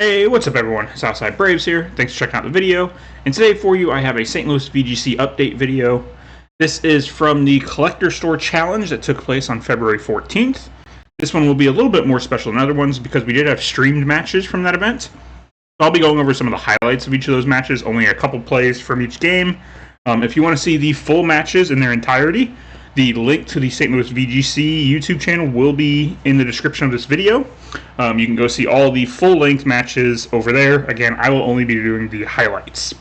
Hey, what's up everyone? Southside Braves here. Thanks for checking out the video. And today for you I have a St. Louis VGC update video. This is from the Collector Store Challenge that took place on February 14th. This one will be a little bit more special than other ones because we did have streamed matches from that event. I'll be going over some of the highlights of each of those matches, only a couple plays from each game. If you want to see the full matches in their entirety, the link to the St. Louis VGC YouTube channel will be in the description of this video. You can go see all the full-length matches over there. Again, I will only be doing the highlights.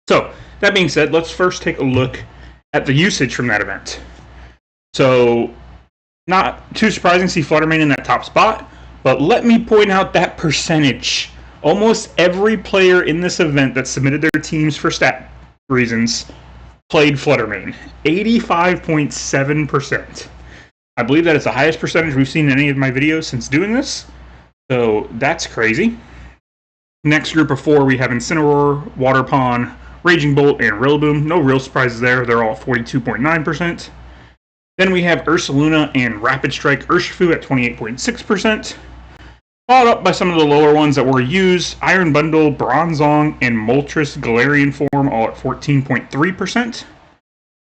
So, that being said, let's first take a look at the usage from that event. So, not too surprising to see Fluttermane in that top spot, but let me point out that percentage. Almost every player in this event that submitted their teams for stat reasons played Fluttermane. 85.7%. I believe that is the highest percentage we've seen in any of my videos since doing this. So that's crazy. Next group of four, we have Incineroar, Waterpawn, Raging Bolt, and Rillaboom. No real surprises there. They're all at 42.9%. Then we have Ursaluna and Rapid Strike Urshifu at 28.6%. Followed up by some of the lower ones that were used. Iron Bundle, Bronzong, and Moltres Galarian form all at 14.3%.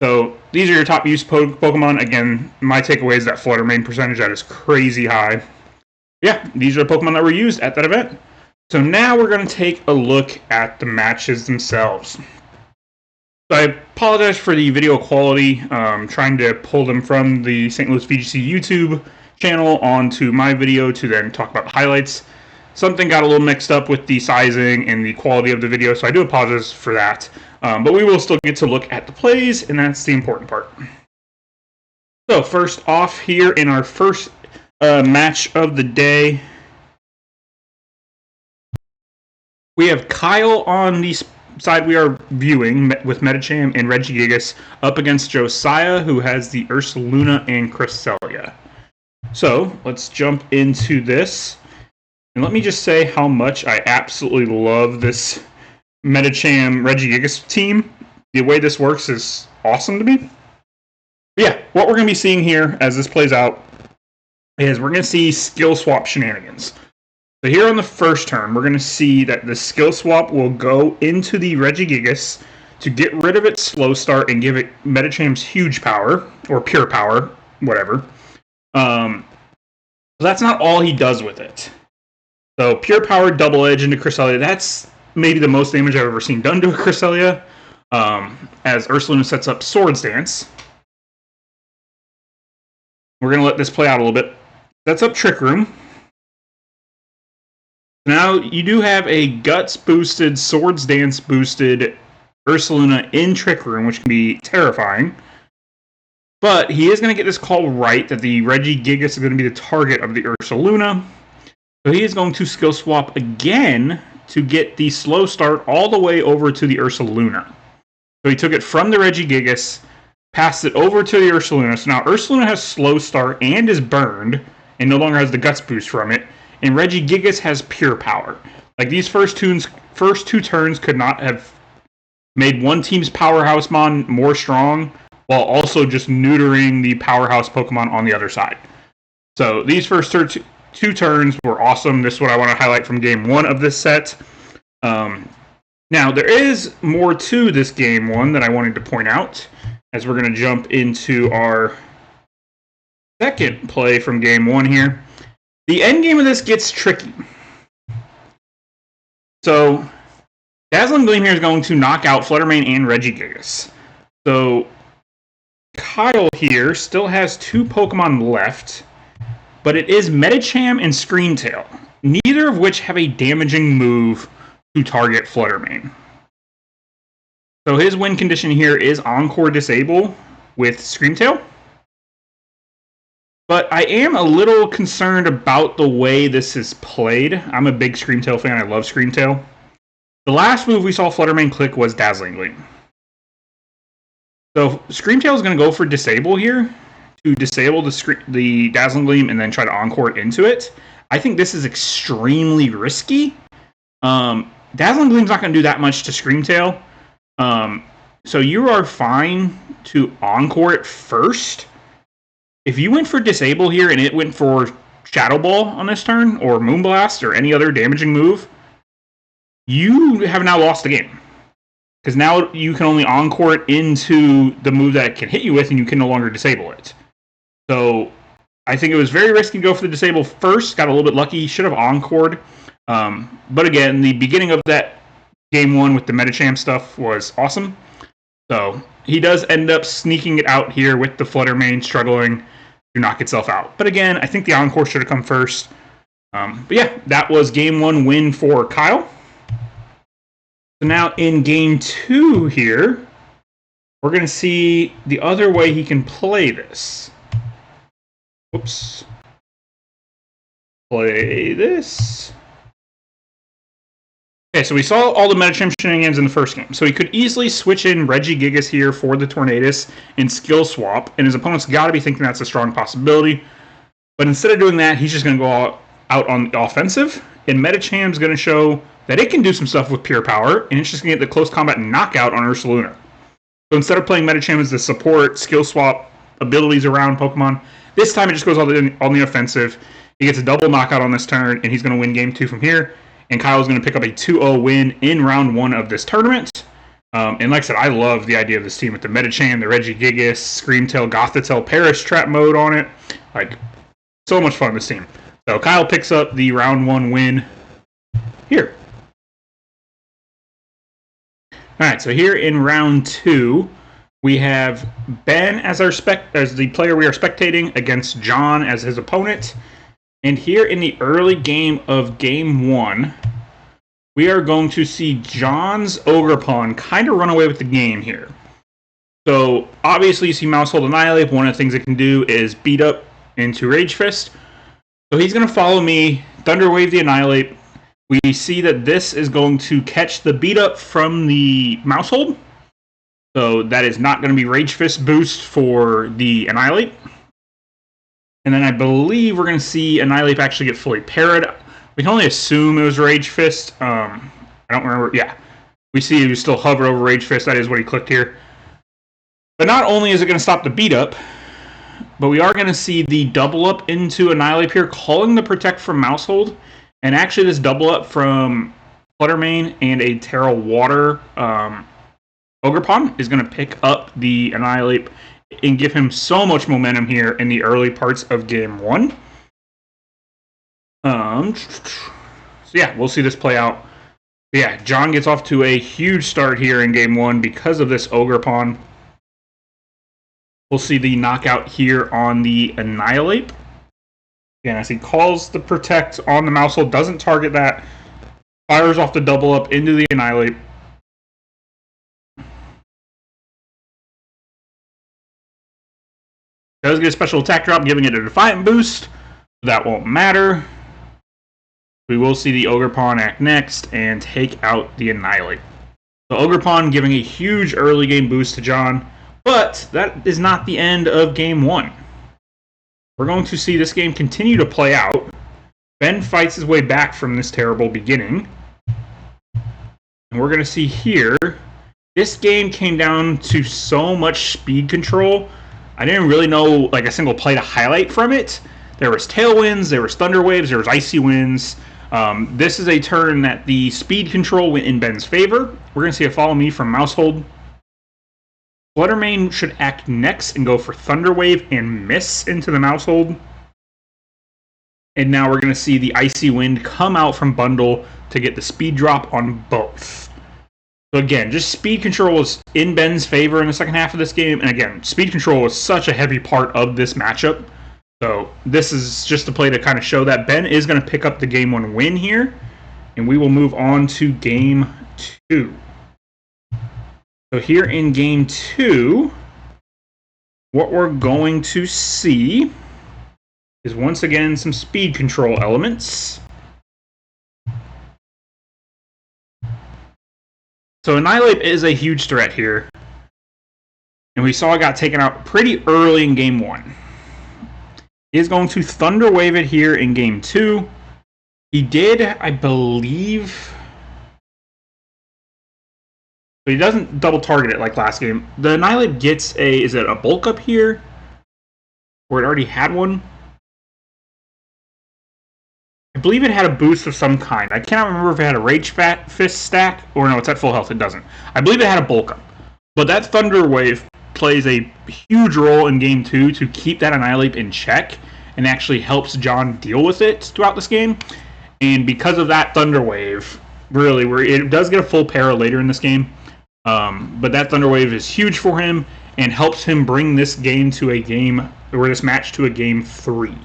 So these are your top used Pokemon. Again, my takeaway is that Fluttermane percentage, that is crazy high. Yeah, these are the Pokemon that were used at that event. So now we're going to take a look at the matches themselves. So I apologize for the video quality. Trying to pull them from the St. Louis VGC YouTube channel onto my video to then talk about the highlights. Something got a little mixed up with the sizing and the quality of the video, so I do apologize for that. But we will still get to look at the plays, and that's the important part. So first off here in our first match of the day, we have Kyle on the side we are viewing with Medicham and Regigigas up against Josiah, who has the Ursaluna and Cresselia. So let's jump into this. And let me just say how much I absolutely love this Medicham Regigigas team. The way this works is awesome to me. But yeah, what we're going to be seeing here as this plays out is we're going to see skill swap shenanigans. So here on the first turn, we're going to see that the skill swap will go into the Regigigas to get rid of its slow start and give it Medicham's huge power, or pure power, whatever. That's not all he does with it. So pure power double edge into Cresselia, that's maybe the most damage I've ever seen done to a Cresselia, as Ursaluna sets up Swords Dance. We're going to let this play out a little bit. Sets up Trick Room. Now you do have a Guts boosted, Swords Dance boosted Ursaluna in Trick Room, which can be terrifying. But he is going to get this call right, that the Regigigas is going to be the target of the Ursaluna. So he is going to skill swap again to get the slow start all the way over to the Ursaluna. So he took it from the Regigigas, passed it over to the Ursaluna. So now Ursaluna has slow start and is burned, and no longer has the Guts boost from it. And Regigigas has pure power. Like, these first two turns could not have made one team's powerhouse mon more strong, while also just neutering the powerhouse Pokemon on the other side. So these first two turns were awesome. This is what I want to highlight from Game 1 of this set. Now, there is more to this Game 1 that I wanted to point out, as we're going to jump into our second play from Game 1 here. The end game of this gets tricky. So, Dazzling Gleam here is going to knock out Fluttermane and Regigigas. So, Kyle here still has two Pokemon left, but it is Medicham and Screamtail, neither of which have a damaging move to target Fluttermane. So his win condition here is Encore Disable with Screamtail. But I am a little concerned about the way this is played. I'm a big Screamtail fan. I love Screamtail. The last move we saw Fluttermane click was Dazzling Gleam. So Screamtail is going to go for Disable here, to disable the Dazzling Gleam and then try to Encore it into it. I think this is extremely risky. Dazzling Gleam's not going to do that much to Screamtail. So you are fine to Encore it first. If you went for Disable here and it went for Shadow Ball on this turn, or Moonblast, or any other damaging move, you have now lost the game. Because now you can only encore it into the move that it can hit you with, and you can no longer disable it. So I think it was very risky to go for the disable first. Got a little bit lucky. Should have encored. But again, the beginning of that game 1 with the Metacham stuff was awesome. So he does end up sneaking it out here with the Flutter Mane struggling to knock itself out. But again, I think the encore should have come first. But yeah, that was game 1 win for Kyle. So now in game 2 here, we're going to see the other way he can play this. Whoops. Play this. Okay, so we saw all the Metacham shenanigans in the first game. So he could easily switch in Regigigas here for the Tornadus and skill swap, and his opponent's got to be thinking that's a strong possibility. But instead of doing that, he's just going to go out on the offensive, and Metacham's going to show that it can do some stuff with pure power, and it's just going to get the close combat knockout on Ursaluna. So instead of playing Metacham as the support, skill swap abilities around Pokemon, this time it just goes on the offensive. He gets a double knockout on this turn, and he's going to win game 2 from here. And Kyle's going to pick up a 2-0 win in round 1 of this tournament. And like I said, I love the idea of this team with the Metacham, the Regigigas, Screamtail, Gothitelle, Perish Trap mode on it. Like, so much fun, this team. So Kyle picks up the round 1 win here. Alright, so here in round 2, we have Ben as the player we are spectating against John as his opponent. And here in the early game of game 1, we are going to see John's Ogerpon kind of run away with the game here. So obviously you see Mousehold Annihilate. One of the things it can do is beat up into Rage Fist. So he's going to follow me, Thunder Wave the Annihilate. We see that this is going to catch the beat up from the Mousehold. So that is not going to be Rage Fist boost for the Annihilate. And then I believe we're going to see Annihilate actually get fully parried. We can only assume it was Rage Fist. I don't remember. Yeah. We see he still hover over Rage Fist. That is what he clicked here. But not only is it going to stop the beat up, but we are going to see the double up into Annihilate here, calling the Protect from Mousehold. And actually this double up from Flutter Mane and a Terra Water Ogerpon is going to pick up the Annihilate and give him so much momentum here in the early parts of game 1. So yeah, we'll see this play out. But yeah, John gets off to a huge start here in game 1 because of this Ogerpon. We'll see the knockout here on the Annihilate. Again, as he calls the Protect on the Mousehold, doesn't target that, fires off the double up into the Annihilate. Does get a special attack drop, giving it a Defiant boost. That won't matter. We will see the Ogerpon act next and take out the Annihilate. So Ogerpon giving a huge early game boost to John, but that is not the end of game 1. We're going to see this game continue to play out. Ben fights his way back from this terrible beginning. And we're going to see here, this game came down to so much speed control. I didn't really know like a single play to highlight from it. There was Tailwinds, there was Thunder Waves, there was Icy Winds. This is a turn that the speed control went in Ben's favor. We're going to see a Follow Me from Mousehold. Flutter Mane should act next and go for Thunder Wave and miss into the Mousehold. And now we're going to see the Icy Wind come out from Bundle to get the speed drop on both. So again, just speed control was in Ben's favor in the second half of this game. And again, speed control was such a heavy part of this matchup. So this is just a play to kind of show that Ben is going to pick up the game 1 win here. And we will move on to game 2. So here in game 2, what we're going to see is once again some speed control elements. So Annihilate is a huge threat here. And we saw it got taken out pretty early in game 1. He is going to Thunder Wave it here in game 2. He did, I believe... But he doesn't double target it like last game. The Annihilate gets a... Is it a bulk up here? Or it already had one? believe it had a boost of some kind. I cannot remember if it had a Rage Fist stack, or no, it's at full health, it doesn't. I believe it had a bulk up. But that Thunder Wave plays a huge role in Game 2 to keep that Annihilate in check, and actually helps John deal with it throughout this game. And because of that Thunder Wave, really, it does get a full para later in this game, but that Thunder Wave is huge for him, and helps him bring this game to a game, or this match to a Game 3.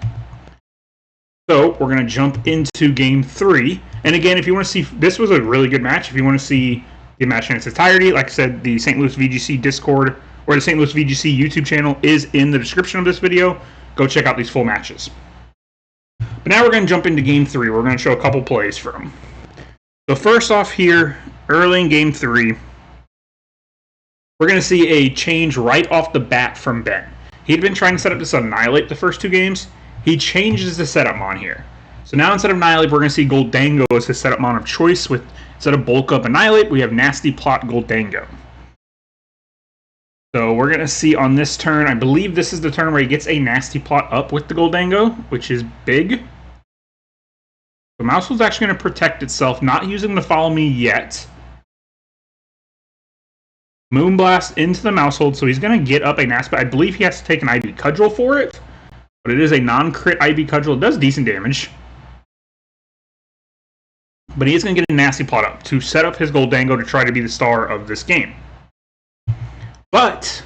So we're going to jump into Game 3. And again, if you want to see, this was a really good match. If you want to see the match in its entirety, like I said, the St. Louis VGC Discord or the St. Louis VGC YouTube channel is in the description of this video. Go check out these full matches. But now we're going to jump into Game 3. We're going to show a couple plays from. So first off here, early in Game 3, we're going to see a change right off the bat from Ben. He'd been trying to set up this Annihilate the first two games. He changes the setup mon here. So now instead of Annihilate, we're going to see Goldango as his setup mon of choice. With instead of Bulk Up Annihilate, we have Nasty Plot Goldango. So we're going to see on this turn, I believe this is the turn where he gets a Nasty Plot up with the Goldango, which is big. So Mousehold's actually going to protect itself, not using the Follow Me yet. Moonblast into the Mousehold, so he's going to get up a Nasty. I believe he has to take an IV Cudgel for it, but it is a non-crit IV Cudgel. It does decent damage. But he is going to get a Nasty Plot up to set up his Goldango to try to be the star of this game. But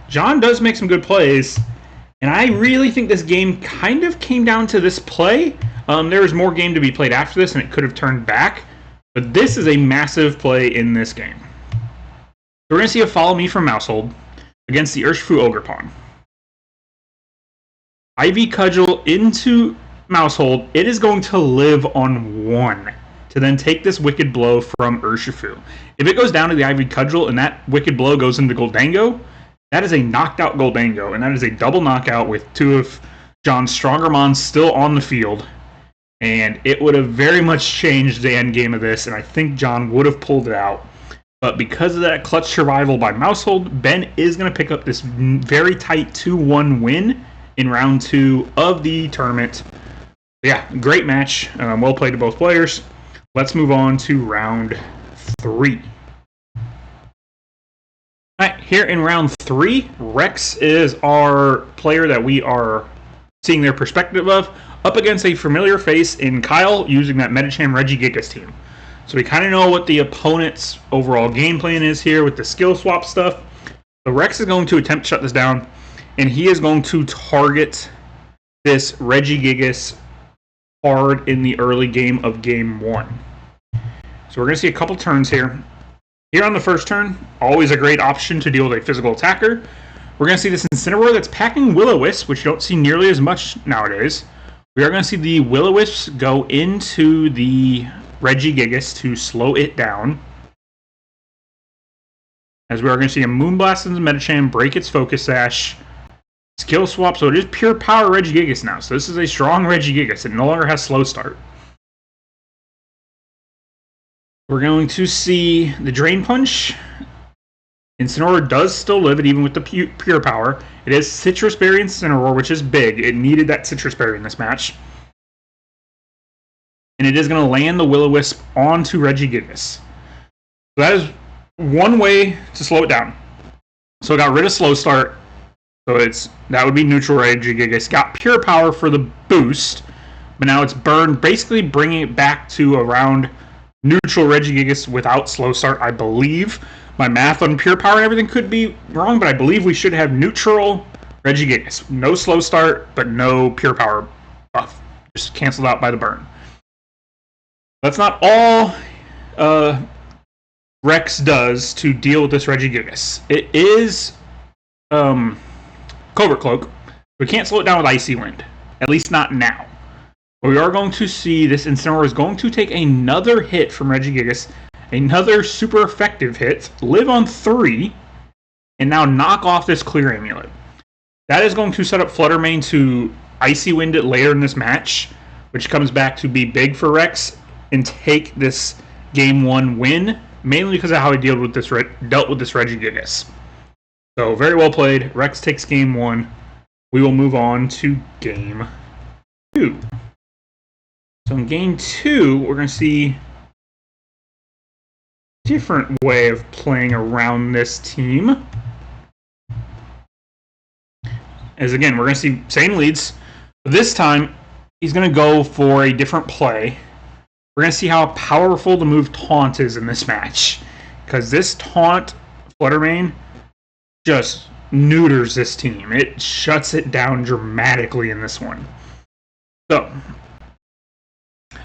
John does make some good plays, and I really think this game kind of came down to this play. There was more game to be played after this, and it could have turned back. But this is a massive play in this game. We're going to see a Follow Me from Mousehold against the Urshifu Ogre Pawn. IV Cudgel into Mousehold. It is going to live on 1 to then take this Wicked Blow from Urshifu. If it goes down to the IV Cudgel and that Wicked Blow goes into Goldango, that is a knocked out Goldango, and that is a double knockout with 2 of John's stronger mons still on the field. And it would have very much changed the end game of this, and I think John would have pulled it out. But because of that clutch survival by Mousehold, Ben is going to pick up this very tight 2-1 win in round 2 of the tournament. Yeah, great match. Well played to both players. Let's move on to round 3. Alright, here in round 3, Rex is our player that we are seeing their perspective of, up against a familiar face in Kyle using that Medicham Regigigas team. So we kind of know what the opponent's overall game plan is here with the skill swap stuff. So Rex is going to attempt to shut this down, and he is going to target this Regigigas hard in the early game of Game 1. So we're going to see a couple turns here. Here on the first turn, always a great option to deal with a physical attacker. We're going to see this Incineroar that's packing Will-O-Wisp, which you don't see nearly as much nowadays. We are going to see the Will-O-Wisps go into the Regigigas to slow it down. As we are going to see a Moonblast into Medicham break its Focus Sash. Skill swap, so it is pure power Regigigas now. So this is a strong Regigigas. It no longer has slow start. We're going to see the Drain Punch. Incineroar does still live it even with the pure power. It is Citrus Berry Incineroar, which is big. It needed that Citrus Berry in this match. And it is going to land the Will-O-Wisp onto Regigigas. So that is one way to slow it down. So it got rid of slow start. So that would be neutral Regigigas. Got pure power for the boost. But now it's burned, basically bringing it back to around neutral Regigigas without slow start, I believe. My math on pure power and everything could be wrong, but I believe we should have neutral Regigigas. No slow start, but no pure power buff. Just canceled out by the burn. That's not all Rex does to deal with this Regigigas. It is Covert Cloak. We can't slow it down with Icy Wind. At least not now. But we are going to see this Incineroar is going to take another hit from Regigigas. Another super effective hit. Live on 3. And now knock off this Clear Amulet. That is going to set up Flutter Mane to Icy Wind it later in this match. Which comes back to be big for Rex. And take this Game 1 win. Mainly because of how he dealt with this Regigigas. So very well played. Rex takes Game 1. We will move on to Game 2. So in game 2, we're going to see a different way of playing around this team. As again, we're going to see same leads. But this time, he's going to go for a different play. We're going to see how powerful the move Taunt is in this match. Because this Taunt Fluttermane just neuters this team. It shuts it down dramatically in this one. So,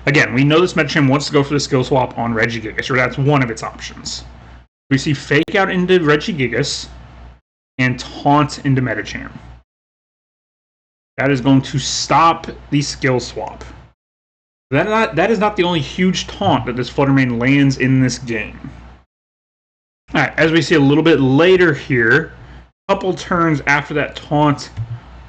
again, we know this Medicham wants to go for the skill swap on Regigigas, or that's one of its options. We see Fake Out into Regigigas and Taunt into Medicham. That is going to stop the skill swap. That is not the only huge taunt that this Fluttermane lands in this game. Alright, as we see a little bit later here, a couple turns after that taunt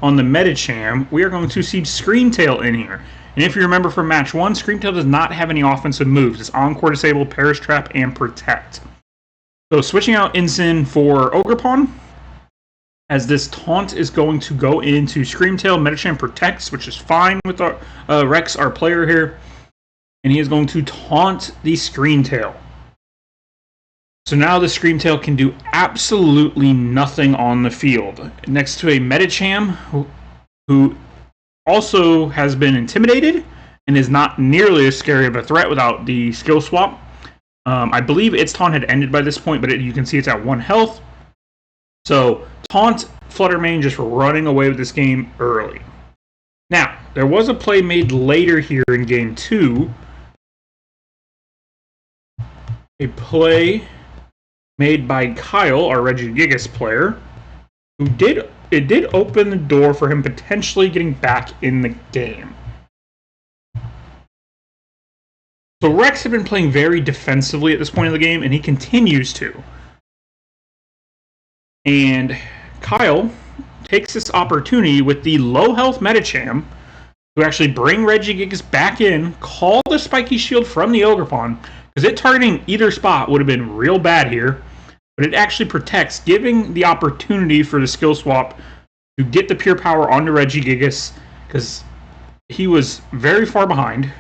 on the Medicham, we are going to see Screamtail in here. And if you remember from match 1, Screamtail does not have any offensive moves. It's Encore, Disable, Perish Trap, and Protect. So switching out Ensign for Ogerpon, as this taunt is going to go into Screamtail. Medicham protects, which is fine with our, Rex, our player here. And he is going to taunt the Screamtail. So now the Screamtail can do absolutely nothing on the field. Next to a Medicham, who also has been intimidated and is not nearly as scary of a threat without the skill swap. I believe its taunt had ended by this point, but you can see it's at 1 health. So, Taunt Fluttermane just running away with this game early. Now, there was a play made later here in Game 2. A play made by Kyle, our Regigigas player, who did open the door for him potentially getting back in the game. So Rex had been playing very defensively at this point of the game, and he continues to. And Kyle takes this opportunity with the low health Medicham to actually bring Regigigas back in, call the Spiky Shield from the Ogerpon, because it targeting either spot would have been real bad here, but it actually protects, giving the opportunity for the skill swap to get the pure power onto Regigigas, because he was very far behind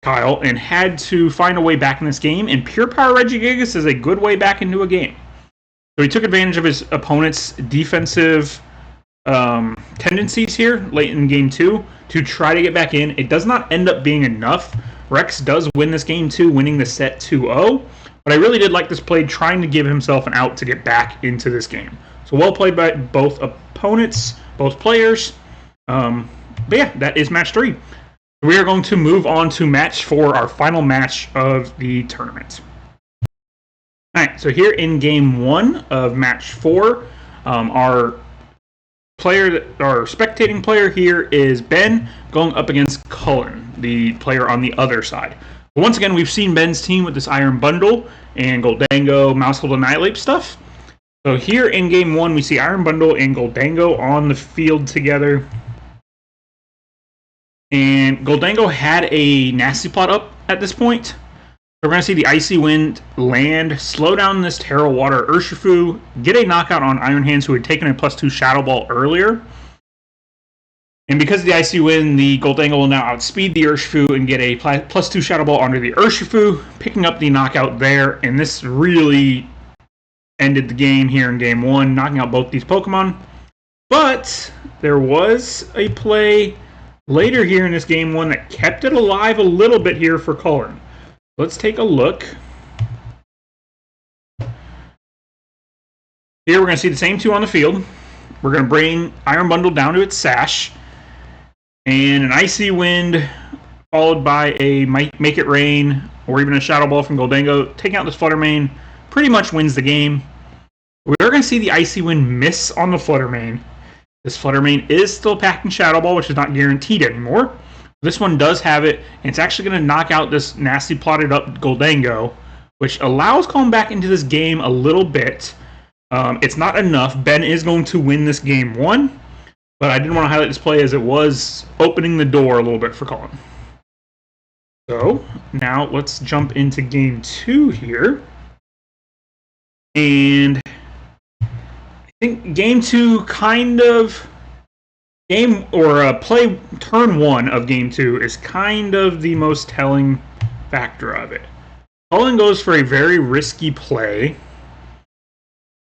Kyle and had to find a way back in this game, and pure power Regigigas is a good way back into a game. So he took advantage of his opponent's defensive tendencies here late in Game 2 to try to get back in. It does not end up being enough. Rex does win this Game 2, winning the set 2-0. But I really did like this play, trying to give himself an out to get back into this game. So well played by both opponents, both players. But yeah, that is match 3. We are going to move on to match 4, our final match of the tournament. Alright, so here in Game 1 of Match 4, our spectating player here is Ben going up against Cullen, the player on the other side. But once again, we've seen Ben's team with this Iron Bundle and Goldango, Mousehold Annihilate stuff. So here in Game 1, we see Iron Bundle and Goldango on the field together. And Goldango had a Nasty Plot up at this point. We're going to see the Icy Wind land, slow down this Terra Water Urshifu, get a knockout on Iron Hands, who had taken a +2 Shadow Ball earlier. And because of the Icy Wind, the Goldango will now outspeed the Urshifu and get a +2 Shadow Ball onto the Urshifu, picking up the knockout there. And this really ended the game here in Game 1, knocking out both these Pokemon. But there was a play later here in this Game 1 that kept it alive a little bit here for Cullen. Let's take a look. Here we're going to see the same two on the field. We're going to bring Iron Bundle down to its sash. And an Icy Wind followed by a Make It Rain or even a Shadow Ball from Goldango. Taking out this Fluttermane pretty much wins the game. We're going to see the Icy Wind miss on the Fluttermane. This Fluttermane is still packing Shadow Ball, which is not guaranteed anymore. This one does have it, and it's actually going to knock out this nasty plotted up Goldango, which allows Cullen back into this game a little bit. It's not enough. Ben is going to win this Game 1, but I didn't want to highlight this play as it was opening the door a little bit for Cullen. So, now let's jump into Game 2 here. And I think Game 2 kind of play turn 1 of game 2 is kind of the most telling factor of it. Cullen goes for a very risky play,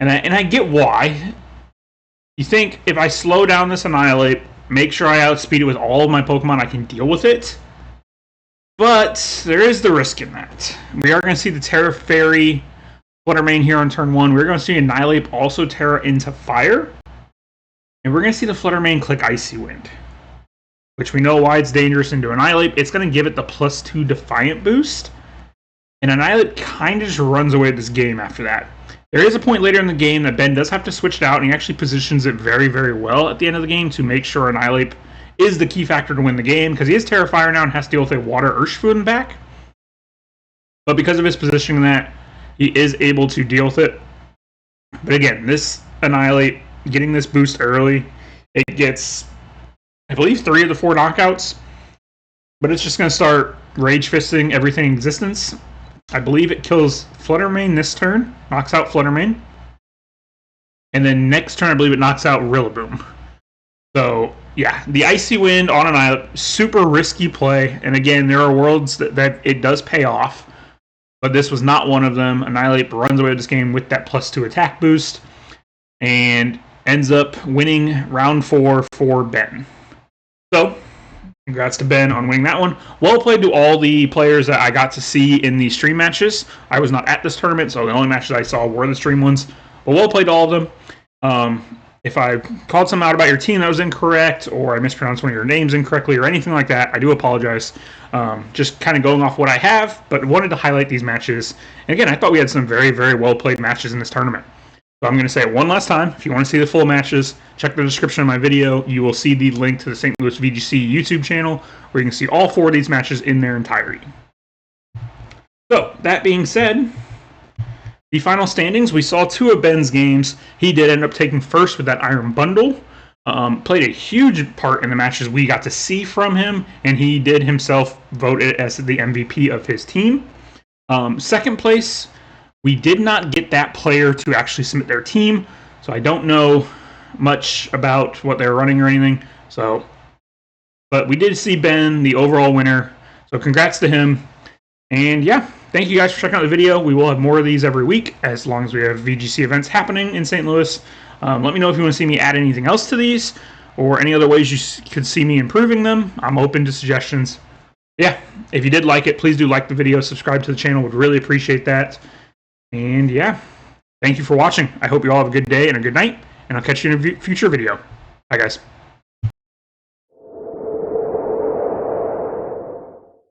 and I get why. You think if I slow down this Annihilate, make sure I outspeed it with all of my Pokemon, I can deal with it. But there is the risk in that. We are going to see the Terra Fairy Flutter Mane here on turn 1. We're going to see Annihilate also Terra into Fire. And we're going to see the Flutter Mane click Icy Wind, which we know why it's dangerous into Annihilate. It's going to give it the +2 Defiant boost. And Annihilate kind of just runs away with this game after that. There is a point later in the game that Ben does have to switch it out, and he actually positions it very, very well at the end of the game to make sure Annihilate is the key factor to win the game, because he is Terra Fire now and has to deal with a Water Urshifu back. But because of his positioning that, he is able to deal with it. But again, this Annihilate, getting this boost early, it gets, I believe, 3 of the 4 knockouts. But it's just going to start Rage Fisting everything in existence. I believe it kills Flutter Mane this turn, knocks out Flutter Mane. And then next turn, I believe it knocks out Rillaboom. So, yeah, the Icy Wind on Annihilate, super risky play. And again, there are worlds that it does pay off. But this was not one of them. Annihilate runs away with this game with that +2 attack boost. And ends up winning round 4 for Ben. So, congrats to Ben on winning that one. Well played to all the players that I got to see in the stream matches. I was not at this tournament, so the only matches I saw were the stream ones. But well played to all of them. If I called something out about your team that was incorrect, or I mispronounced one of your names incorrectly, or anything like that, I do apologize. Just kind of going off what I have, but wanted to highlight these matches. And again, I thought we had some very, very well played matches in this tournament. So I'm going to say it one last time. If you want to see the full matches, check the description of my video. You will see the link to the St. Louis VGC YouTube channel, where you can see all 4 of these matches in their entirety. So, that being said, the final standings, we saw 2 of Ben's games. He did end up taking first with that Iron Bundle. Played a huge part in the matches we got to see from him, and he did himself vote it as the MVP of his team. Second place, we did not get that player to actually submit their team, so I don't know much about what they're running or anything. So, but we did see Ben, the overall winner. So congrats to him. And yeah, thank you guys for checking out the video. We will have more of these every week as long as we have VGC events happening in St. Louis. Let me know if you want to see me add anything else to these, or any other ways you could see me improving them. I'm open to suggestions. Yeah, if you did like it, please do like the video, subscribe to the channel. Would really appreciate that. And yeah, thank you for watching. I hope you all have a good day and a good night, and I'll catch you in a future video. Bye, guys.